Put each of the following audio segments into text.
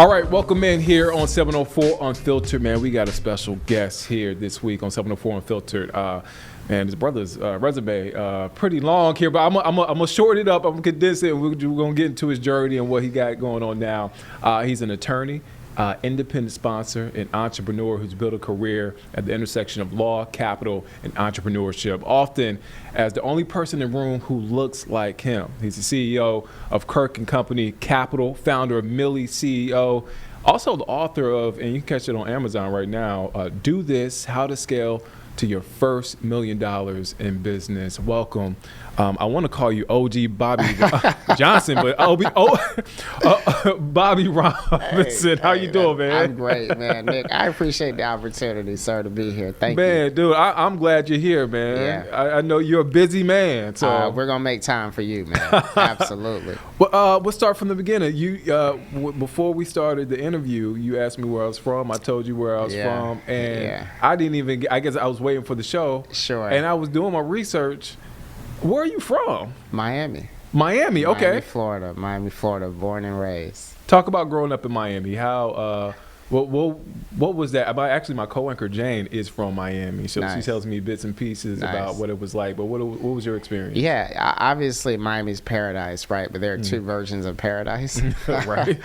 All right, welcome in here on 704 Unfiltered, man. We got a special guest here this week on 704 Unfiltered. And his brother's resume pretty long here, but I'm gonna shorten it up. I'm gonna condense it, and we're gonna get into his journey and what he got going on now. He's an attorney, independent sponsor, and entrepreneur who's built a career at the intersection of law, capital, and entrepreneurship, often as the only person in the room who looks like him. He's the CEO of Kirk and Company Capital, founder of Millie CEO, also the author of, and you can catch it on Amazon right now, Do This, How to Scale to Your First $1 Million in Business. Welcome. I want to call you OG Bobby Johnson, but Bobby Robinson. How you doing, man? I'm great, man. Nick, I appreciate the opportunity, sir, to be here. Thank you. Man, dude, I'm glad you're here, man. Yeah. I know you're a busy man. So we're going to make time for you, man. Absolutely. Well, we'll start from the beginning. Before we started the interview, you asked me where I was from. I told you where I was from. And I guess I was waiting for the show. Sure. And I was doing my research. Where are you from? Miami, okay. Miami, Florida, born and raised. Talk about growing up in Miami. How, what was that? Actually, my co-anchor Jane is from Miami, so Nice. she tells me bits and pieces about what it was like. But what was your experience? Yeah, obviously Miami's paradise, right? But there are two versions of paradise. Right.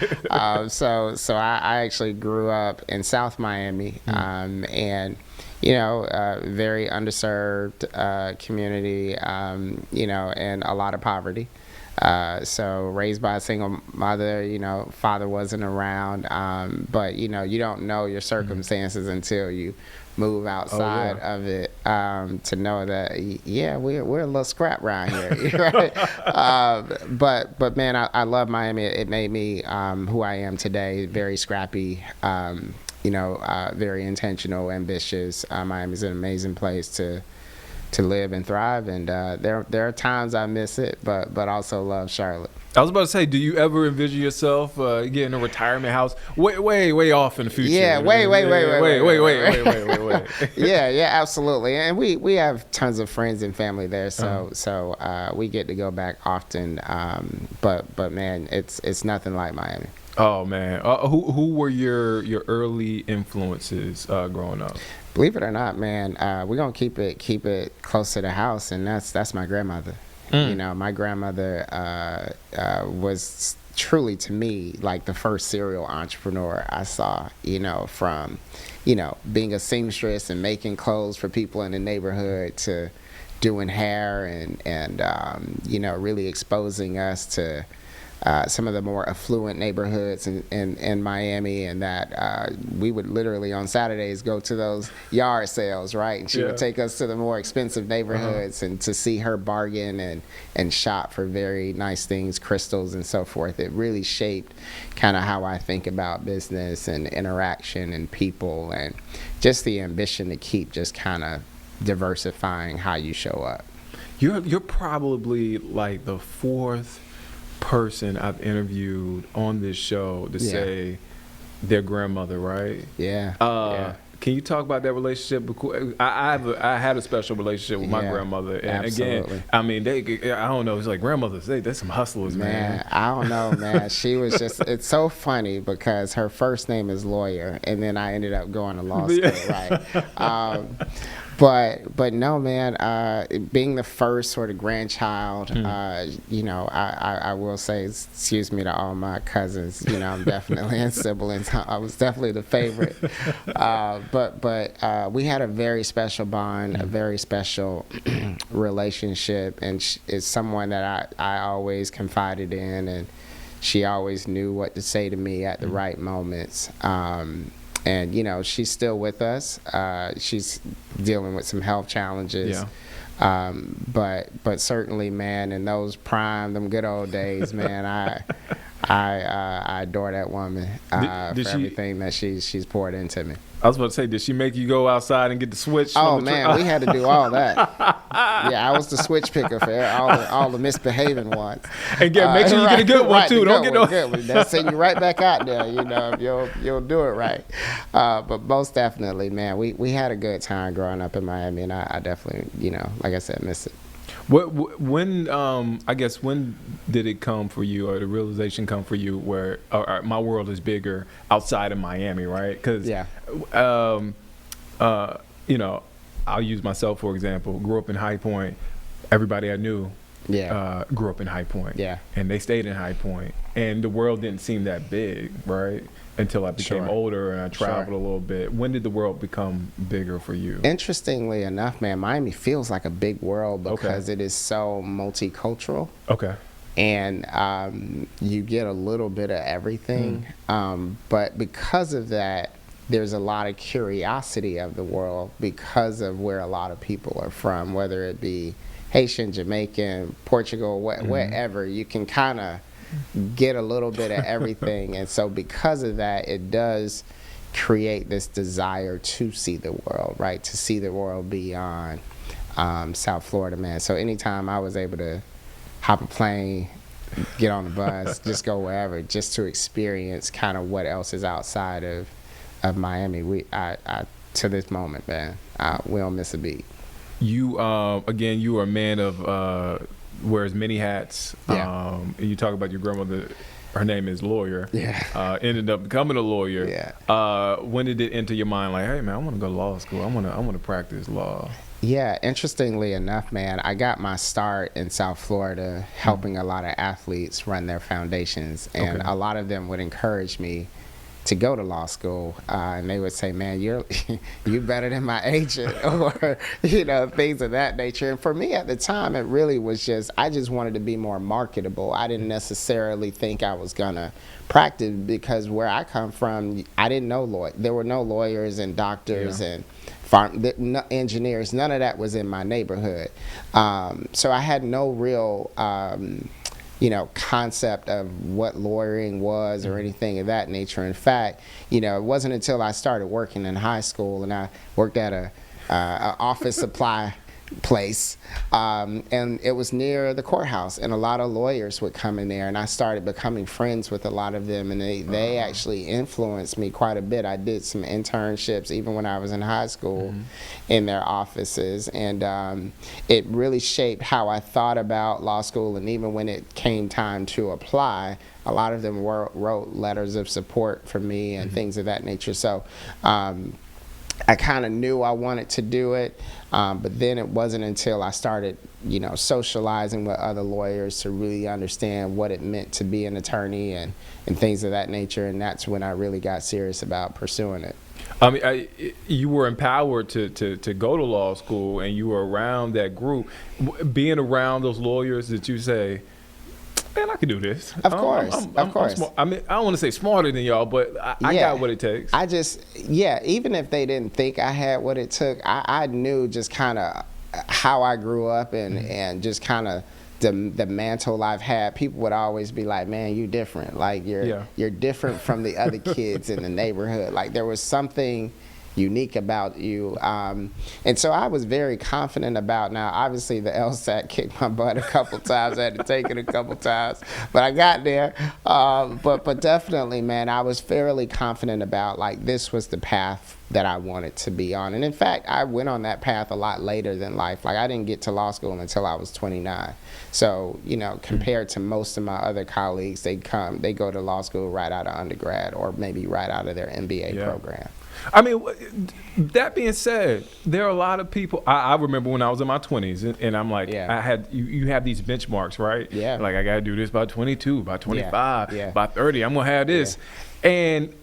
So I actually grew up in South Miami, and very underserved community, and a lot of poverty. So raised by a single mother, father wasn't around, but you don't know your circumstances until you move outside of it, to know that we're a little scrap around here, right? But man, I love Miami. It made me who I am today. Very scrappy, very intentional, ambitious. Miami's an amazing place to live and thrive, and there are times I miss it, but also love Charlotte. I was about to say, do you ever envision yourself getting a retirement house way off in the future? Yeah, way. Yeah, absolutely. And we have tons of friends and family there, so we get to go back often. But man, it's nothing like Miami. Oh man, who were your early influences growing up? Believe it or not, man, we're gonna keep it close to the house, and that's my grandmother. My grandmother was truly, to me, like the first serial entrepreneur I saw. From being a seamstress and making clothes for people in the neighborhood to doing hair and really exposing us to some of the more affluent neighborhoods in Miami, and that we would literally on Saturdays go to those yard sales, right? And she would take us to the more expensive neighborhoods and to see her bargain and shop for very nice things, crystals and so forth. It really shaped kind of how I think about business and interaction and people, and just the ambition to keep just kind of diversifying how you show up. You're probably like the fourth person I've interviewed on this show to say their grandmother, right? Yeah. Can you talk about that relationship? I had a special relationship with my grandmother, and absolutely. Again, I mean, I don't know. It's like grandmothers, they're some hustlers, man. I don't know, man. She was just. It's so funny because her first name is Lawyer, and then I ended up going to law school, right? But no, man, being the first sort of grandchild, I will say, excuse me to all my cousins, I'm definitely and siblings. I was definitely the favorite. But we had a very special bond, a very special relationship, and it's someone that I always confided in, and she always knew what to say to me at the right moments. And, she's still with us. She's dealing with some health challenges. Yeah. But certainly, man, in those them good old days, man, I adore that woman for everything that she's poured into me. I was about to say, did she make you go outside and get the switch? Oh, man, we had to do all that. Yeah, I was the switch picker for all the misbehaving ones. And make sure you get a good one, too. Don't get no good one. They'll send you right back out there, if you'll do it right. But most definitely, man, we had a good time growing up in Miami, and I definitely, like I said, miss it. When I guess when did it come for you, or the realization come for you, where my world is bigger outside of Miami, right? Because you know, I'll use myself for example. Grew up in High Point. Everybody I knew grew up in High Point. Yeah, and they stayed in High Point, and the world didn't seem that big, right? Until I became older and I traveled a little bit. When did the world become bigger for you? Interestingly enough, man, Miami feels like a big world because it is so multicultural. Okay. And you get a little bit of everything. But because of that, there's a lot of curiosity of the world because of where a lot of people are from, whether it be Haitian, Jamaican, Portugal, wherever. You can kind of get a little bit of everything. And so because of that, it does create this desire to see the world, right? To see the world beyond South Florida, man. So anytime I was able to hop a plane, get on the bus, just go wherever, just to experience kind of what else is outside of Miami, I to this moment, man, we don't miss a beat. You, again, you are a man of wears many hats. You talk about your grandmother. Her name is Lawyer. Yeah. Ended up becoming a lawyer. Yeah. When did it enter your mind, like, hey man, I want to go to law school. I want to practice law. Yeah. Interestingly enough, man, I got my start in South Florida helping a lot of athletes run their foundations, and a lot of them would encourage me to go to law school, and they would say, man, you better than my agent, or things of that nature. And for me at the time, it really was just, I just wanted to be more marketable. I didn't necessarily think I was gonna practice, because where I come from, I didn't know there were no lawyers and doctors and engineers. None of that was in my neighborhood. So I had no real concept of what lawyering was or anything of that nature. In fact, it wasn't until I started working in high school, and I worked at a office supply place, and it was near the courthouse, and a lot of lawyers would come in there, and I started becoming friends with a lot of them, and they actually influenced me quite a bit. I did some internships even when I was in high school in their offices, and it really shaped how I thought about law school. And even when it came time to apply, a lot of them wrote letters of support for me and things of that nature. So I kind of knew I wanted to do it, but then it wasn't until I started, socializing with other lawyers to really understand what it meant to be an attorney and things of that nature, and that's when I really got serious about pursuing it. I mean, you were empowered to go to law school, and you were around that group. Being around those lawyers, that you say, man, I can do this. Of course. Of course. I mean, I don't want to say smarter than y'all, but I got what it takes. Even if they didn't think I had what it took, I knew just kind of how I grew up and just kind of the mantle I've had. People would always be like, man, you different. Like, you're different from the other kids in the neighborhood. Like, there was something unique about you, and so I was very confident about. Now, obviously, the LSAT kicked my butt a couple times. I had to take it a couple times, but I got there. But definitely, man, I was fairly confident about, like, this was the path that I wanted to be on. And in fact, I went on that path a lot later than life. Like, I didn't get to law school until I was 29. So, compared to most of my other colleagues, they go to law school right out of undergrad, or maybe right out of their MBA program. I mean, that being said, there are a lot of people. I remember when I was in my 20s, and I'm like, I had you have these benchmarks, right? Yeah. Like, I got to do this by 22, by 25, by 30. I'm gonna have this, and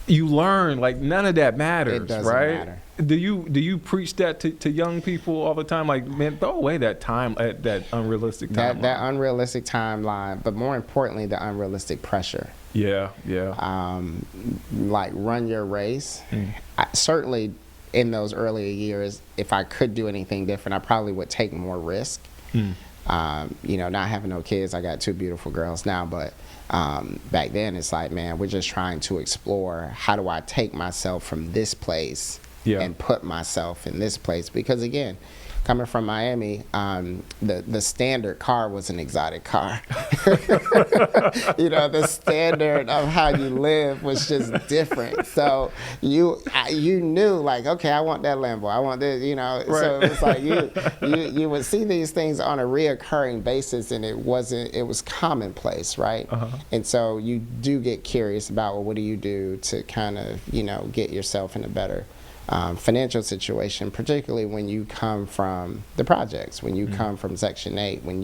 you learn, like, none of that matters, it doesn't right? Matter. Do you preach that to young people all the time? Like, man, throw away that unrealistic timeline. That unrealistic timeline, but more importantly, the unrealistic pressure. Yeah. Like, run your race. Certainly, in those earlier years, if I could do anything different, I probably would take more risk. Not having no kids, I got 2 beautiful girls now, but back then it's like, man, we're just trying to explore, how do I take myself from this place and put myself in this place? Because again, coming from Miami, the standard car was an exotic car. The standard of how you live was just different. So you knew, like, okay, I want that Lambo, I want this, Right. So it was like you would see these things on a reoccurring basis, and it was commonplace, right? And so you do get curious about, well, what do you do to kind of get yourself in a better financial situation, particularly when you come from the projects, when you come from Section 8, when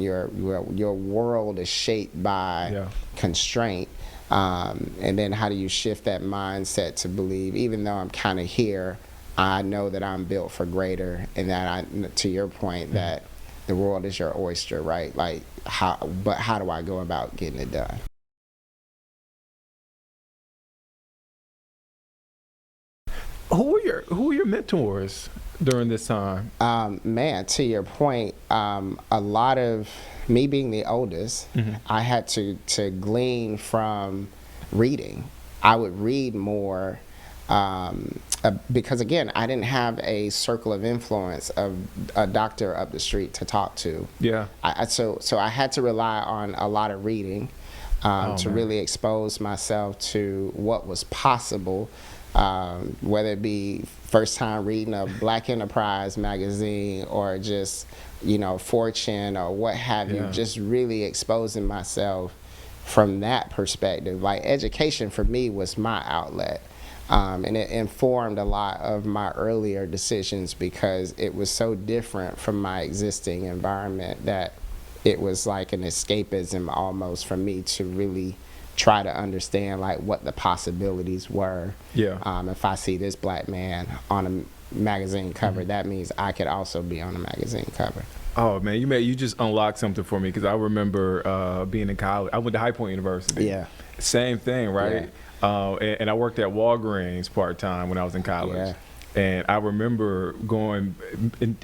your world is shaped by constraint, and then how do you shift that mindset to believe, even though I'm kind of here, I know that I'm built for greater, and that to your point, that the world is your oyster, right? Like, how do I go about getting it done? Who are your mentors during this time? Man, to your point, a lot of me being the oldest, I had to glean from reading. I would read more because, again, I didn't have a circle of influence of a doctor up the street to talk to. Yeah. So I had to rely on a lot of reading to really expose myself to what was possible. Whether it be first time reading a Black Enterprise magazine or just, Fortune or what have you, just really exposing myself from that perspective. Like, education for me was my outlet. And it informed a lot of my earlier decisions because it was so different from my existing environment that it was like an escapism almost for me to really try to understand, like, what the possibilities were. If I see this Black man on a magazine cover, that means I could also be on a magazine cover. Oh man, you just unlocked something for me, because I remember being in college. I went to High Point University. Yeah. Same thing, right? And I worked at Walgreens part-time when I was in college. And I remember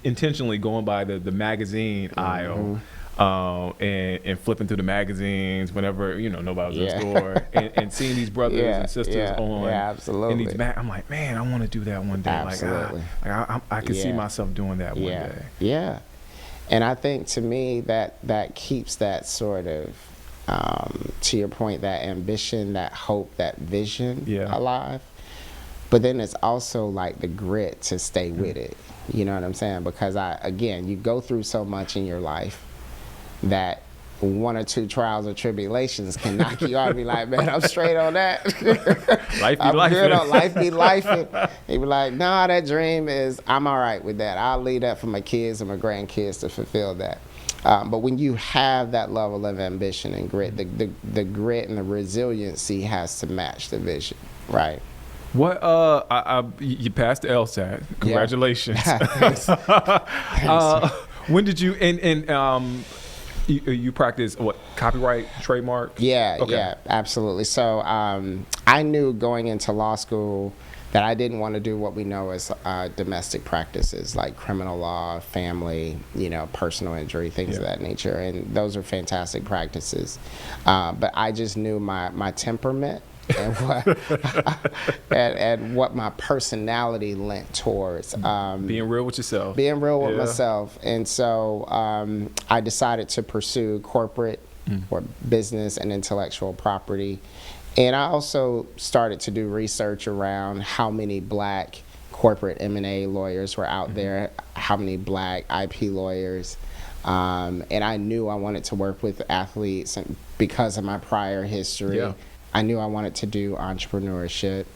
intentionally going by the magazine aisle and flipping through the magazines whenever nobody was in the store, and seeing these brothers and sisters on absolutely. in these I'm like, man, I want to do that one day. Absolutely. I can see myself doing that one day. Yeah. And I think, to me, that keeps that sort of to your point, that ambition, that hope, that vision alive. But then it's also like the grit to stay with it. You know what I'm saying? Because you go through so much in your life that one or two trials or tribulations can knock you out and be like, man, I'm straight on that. Life be I'm life. good on life be life. He be like, nah, that dream I'm all right with that. I'll leave that for my kids and my grandkids to fulfill that. But when you have that level of ambition and grit, the grit and the resiliency has to match the vision, right? What you passed the LSAT. Congratulations. When did you you practice what, copyright, trademark? Yeah, absolutely. So I knew going into law school that I didn't want to do what we know as domestic practices, like criminal law, family, personal injury, things of that nature. And those are fantastic practices. But I just knew my temperament and what my personality lent towards. Being real with yourself. Being real with myself. And so I decided to pursue corporate or business and intellectual property. And I also started to do research around how many Black corporate M&A lawyers were out there, how many Black IP lawyers. And I knew I wanted to work with athletes, and because of my prior history, I knew I wanted to do entrepreneurship.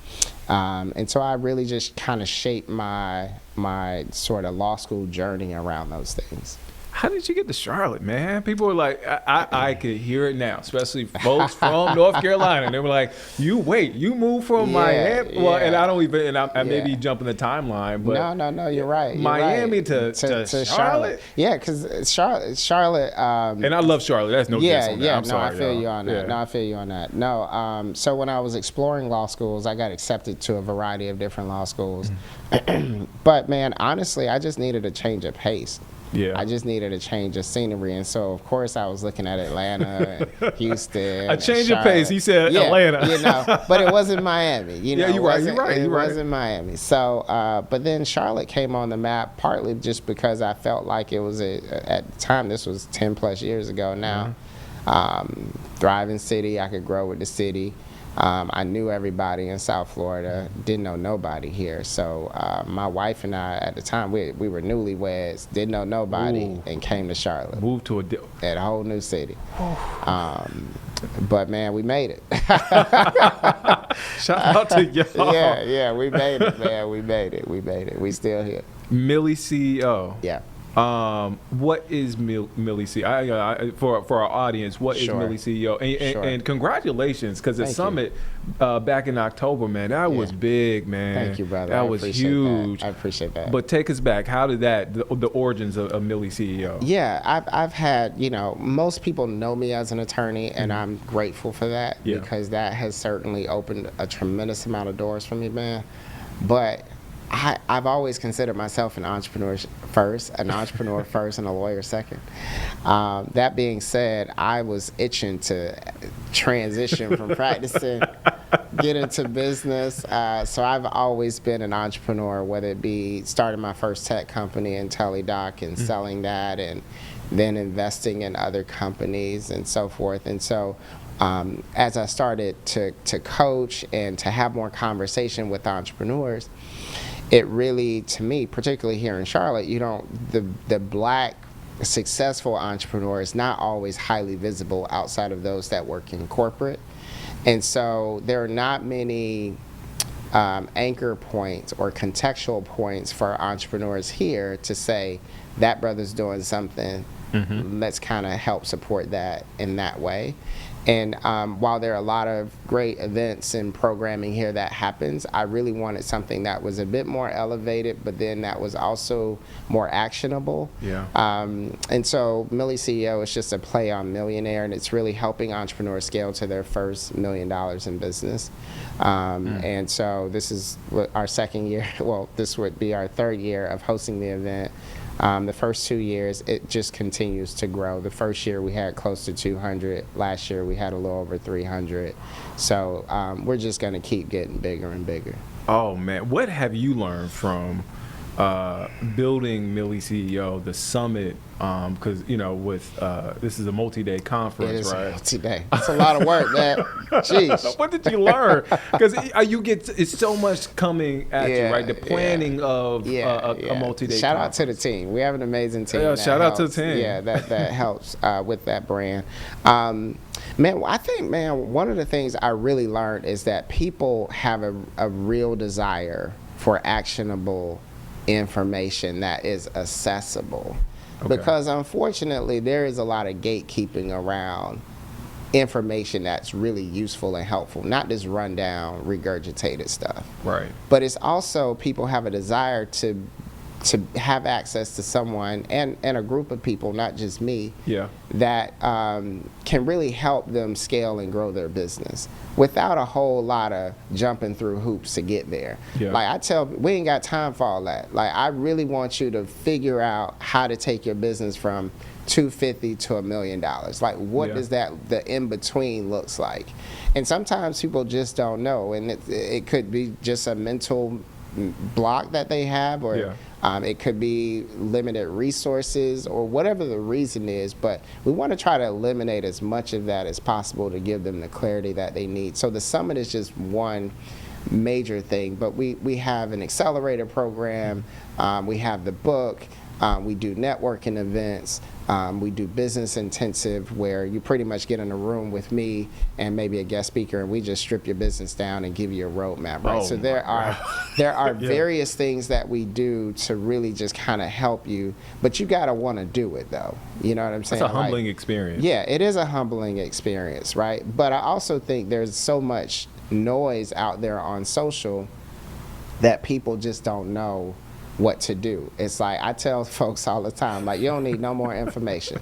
And so I really just kind of shaped my sort of law school journey around those things. How did you get to Charlotte, man? People were like, I could hear it now, especially folks from North Carolina. They were like, you moved from Miami? Well, and I don't even, and I may be jumping the timeline, but no, you're right. Miami to Charlotte? Yeah, because Charlotte. And I love Charlotte. That's no diss on that. I'm sorry, I feel you on that. No, I feel you on that. No, so when I was exploring law schools, I got accepted to a variety of different law schools. But man, honestly, I just needed a change of pace. Yeah. I just needed a change of scenery. And so, of course, I was looking at Atlanta and Houston. A change of pace. He said yeah, Atlanta. You know, but it wasn't Miami. You know, you're right. It wasn't Miami. So, but then Charlotte came on the map partly just because I felt like it was at the time, this was 10 plus years ago now. Thriving city. I could grow with the city. I knew everybody in South Florida, didn't know nobody here. So my wife and I, at the time, we were newlyweds, didn't know nobody, and came to Charlotte. Moved to at a whole new city. But man, we made it. Shout out to y'all. Yeah, we made it, man. We made it. We still here. Millie CEO. Yeah. What is Millie CEO? For our audience, what is Millie CEO? And congratulations, because the summit back in October, man, that was big, man. Thank you, brother. That was huge. I appreciate that. But take us back. How did the origins of Millie CEO? Yeah, I've had, most people know me as an attorney, and I'm grateful for that because that has certainly opened a tremendous amount of doors for me, man. But I've always considered myself an entrepreneur first, and a lawyer second. That being said, I was itching to transition from practicing, get into business. So I've always been an entrepreneur, whether it be starting my first tech company in Teledoc and selling that, and then investing in other companies and so forth. And so as I started to coach and to have more conversation with entrepreneurs, it really, to me, particularly here in Charlotte, the black successful entrepreneur is not always highly visible outside of those that work in corporate. And so there are not many anchor points or contextual points for entrepreneurs here to say, that brother's doing something, let's kind of help support that in that way. And while there are a lot of great events and programming here that happens, I really wanted something that was a bit more elevated, but then that was also more actionable. Yeah. And so Millie CEO is just a play on millionaire, and it's really helping entrepreneurs scale to their first $1 million in business. And so this is our second year. Well, this would be our third year of hosting the event. The first 2 years, it just continues to grow. The first year, we had close to 200. Last year, we had a little over 300. So we're just going to keep getting bigger and bigger. Oh, man. What have you learned from building Millie CEO, the summit? Because, this is a multi-day conference, it is right? Multi-day. It's a lot of work, man. Jeez. What did you learn? Because it's so much coming at you, right? The planning of a multi-day Shout conference. out to the team. We have an amazing team. Yeah, shout out to the team. Yeah, that helps with that brand. Man, I think, one of the things I really learned is that people have a real desire for actionable information that is accessible. Okay. Because unfortunately, there is a lot of gatekeeping around information that's really useful and helpful, not just rundown, regurgitated stuff. Right. But it's also people have a desire to have access to someone and a group of people, not just me, that can really help them scale and grow their business without a whole lot of jumping through hoops to get there. Yeah. Like I tell, we ain't got time for all that. Like I really want you to figure out how to take your business from $250 to $1 million. Like what does the in between looks like? And sometimes people just don't know, and it could be just a mental block that they have, or it could be limited resources, or whatever the reason is, but we want to try to eliminate as much of that as possible to give them the clarity that they need. So the summit is just one major thing, but we have an accelerator program, we have the book, we do networking events, we do business intensive, where you pretty much get in a room with me and maybe a guest speaker, and we just strip your business down and give you a roadmap, right? So there are various things that we do to really just kind of help you, but you got to want to do it, though. You know what I'm saying? It's a humbling experience. Yeah, it is a humbling experience, right? But I also think there's so much noise out there on social that people just don't know what to do. It's like I tell folks all the time, like, you don't need no more information.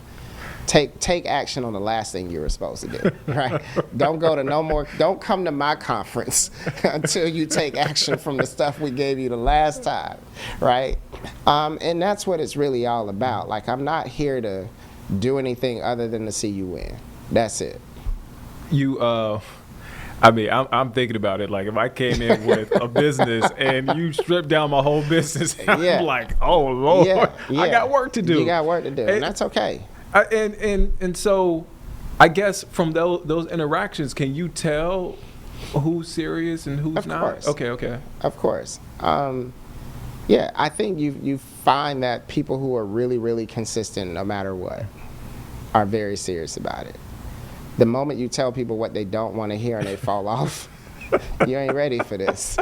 take action on the last thing you were supposed to do, right? Don't come to my conference until you take action from the stuff we gave you the last time, right? And that's what it's really all about. Like, I'm not here to do anything other than to see you win. That's it. I mean, I'm thinking about it. Like, if I came in with a business and you stripped down my whole business, I'm like, oh Lord, I got work to do. You got work to do, and that's okay. And so, I guess from those interactions, can you tell who's serious and who's not? Course. Okay. Of course. Yeah, I think you find that people who are really, really consistent, no matter what, are very serious about it. The moment you tell people what they don't want to hear and they fall off, you ain't ready for this.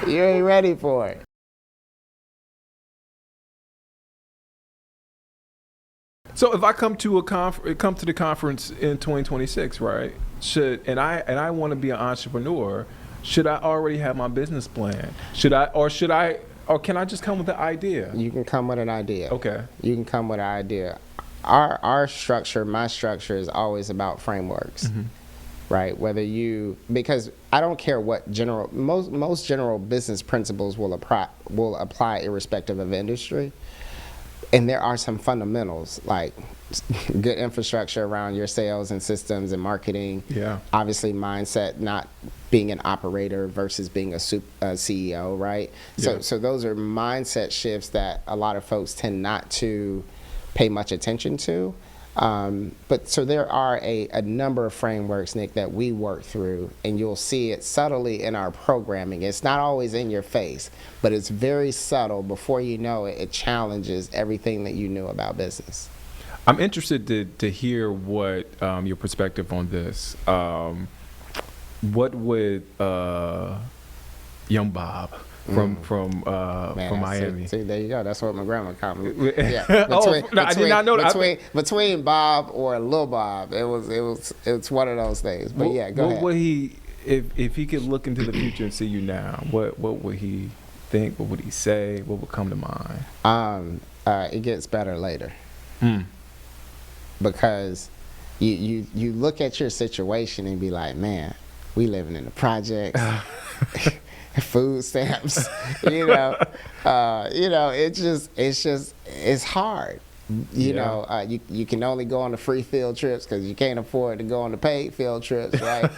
You ain't ready for it. So if I come to the conference in 2026, right? I want to be an entrepreneur, should I already have my business plan? Or can I just come with the idea? You can come with an idea. Okay. You can come with an idea. Our structure, my structure, is always about frameworks, right? Because I don't care what most general business principles will apply irrespective of industry. And there are some fundamentals, like good infrastructure around your sales and systems and marketing. Yeah. Obviously, mindset, not being an operator versus being a CEO, right? Yeah. So those are mindset shifts that a lot of folks tend not to pay much attention to. But so there are a number of frameworks, Nick, that we work through, and you'll see it subtly in our programming. It's not always in your face, but it's very subtle. Before you know it, it challenges everything that you knew about business. I'm interested to hear what your perspective on this. What would young Bob from Miami? See, there you go. That's what my grandma called me. Yeah. I did not know that. Between Bob or Lil Bob, it's one of those things. But go ahead. What would he, if he could look into the future and see you now, what would he think? What would he say? What would come to mind? It gets better later. Because you look at your situation and be like, man, we living in the projects. Food stamps, it's hard. You can only go on the free field trips because you can't afford to go on the paid field trips, right?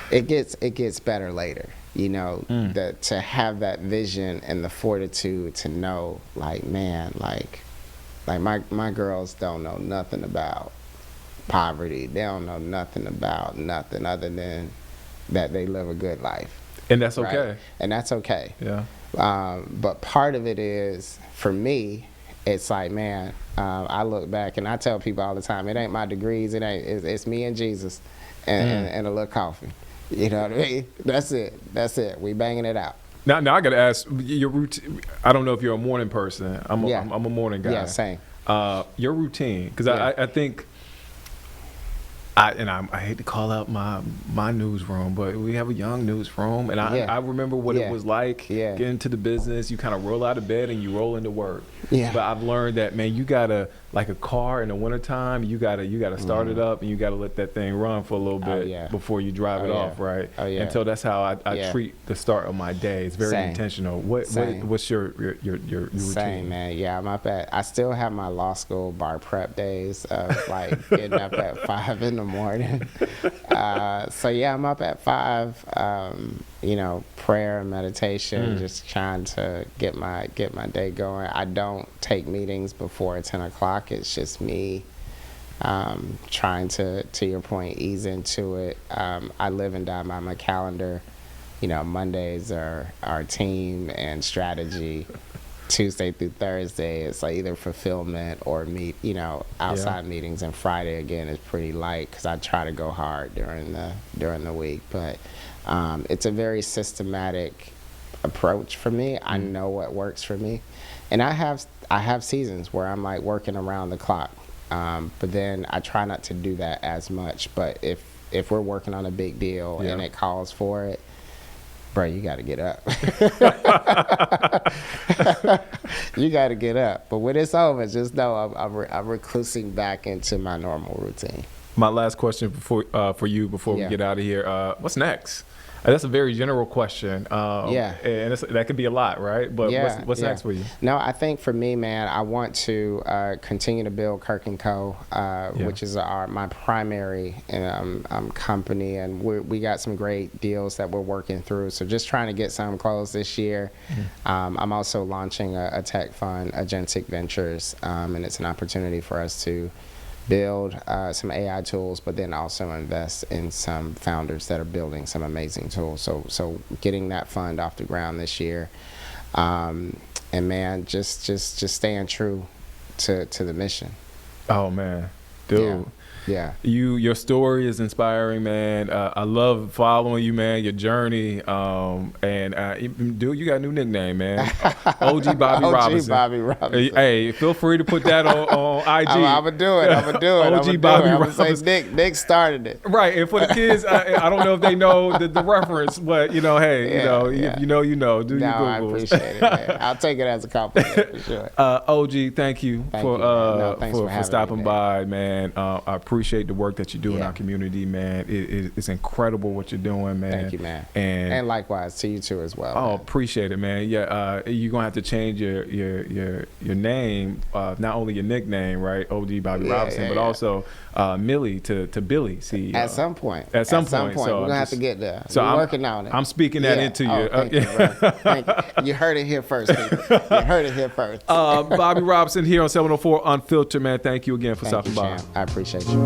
It gets better later, to have that vision and the fortitude to know, like, man, like my girls don't know nothing about poverty. They don't know nothing about nothing other than that they live a good life. And that's okay. Right? And that's okay. Yeah. But part of it is, for me, it's like, man, I look back and I tell people all the time, it ain't my degrees, it's me and Jesus and a little coffee. You know what I mean? That's it. We banging it out. Now I got to ask your routine. I don't know if you're a morning person. I'm a morning guy. Yeah, same. Your routine, because I think. I hate to call out my newsroom, but we have a young newsroom, and I remember what it was like getting into the business. You kind of roll out of bed and you roll into work. Yeah. But I've learned that, man, you gotta, like a car in the wintertime, you gotta start it up and you gotta let that thing run for a little bit before you drive it off, right? Oh yeah. And so that's how I treat the start of my day. It's very intentional. What's your routine? Same, man. Yeah, I still have my law school bar prep days of like getting up at 5 in the morning. So yeah, I'm up at 5. Prayer and meditation, just trying to get my day going. I don't take meetings before 10 o'clock. It's just me trying to your point, ease into it. I live and die by my calendar. Mondays are our team and strategy. Tuesday through Thursday, it's like either fulfillment or outside meetings, and Friday again is pretty light because I try to go hard during the week. But it's a very systematic approach for me. I know what works for me, and I have seasons where I'm like working around the clock, but then I try not to do that as much. But if we're working on a big deal and it calls for it, bro, you got to get up. You got to get up. But when it's over, just know I'm reclusing back into my normal routine. My last question for you before we get out of here. What's next? That's a very general question. And that could be a lot, right? But what's next for you? No, I think for me, man, I want to continue to build Kirk & Co., which is my primary company. And we got some great deals that we're working through. So just trying to get some closed this year. I'm also launching a tech fund, Agentic Ventures, and it's an opportunity for us to build some AI tools, but then also invest in some founders that are building some amazing tools. So getting that fund off the ground this year, and man, just staying true to the mission. Oh man, dude. Yeah. Your story is inspiring, man. I love following you, man, your journey. Dude, you got a new nickname, man. OG Bobby Robinson. Bobby Robinson. Hey, feel free to put that on IG. I'm going to do it. OG Bobby Robinson. I'm say Nick started it. Right. And for the kids, I don't know if they know the reference, but, hey, if you know, Do your Googles. I appreciate it, man. I'll take it as a compliment for sure. OG, thank you for stopping me, by, man. I appreciate the work that you do in our community, man. It's incredible what you're doing, man. Thank you, man. And likewise to you too as well. Oh, man. Appreciate it, man. Yeah, you're gonna have to change your name, not only your nickname, right, OG Bobby Robinson, but also Millie to Billy CEO. At some point. So we're gonna have to get there. So we're working on it. I'm speaking that into you. Thank you, bro. Thank you. You heard it here first, people. You heard it here first. Bobby Robinson here on 704 Unfiltered, man. Thank you again for stopping by. I appreciate you.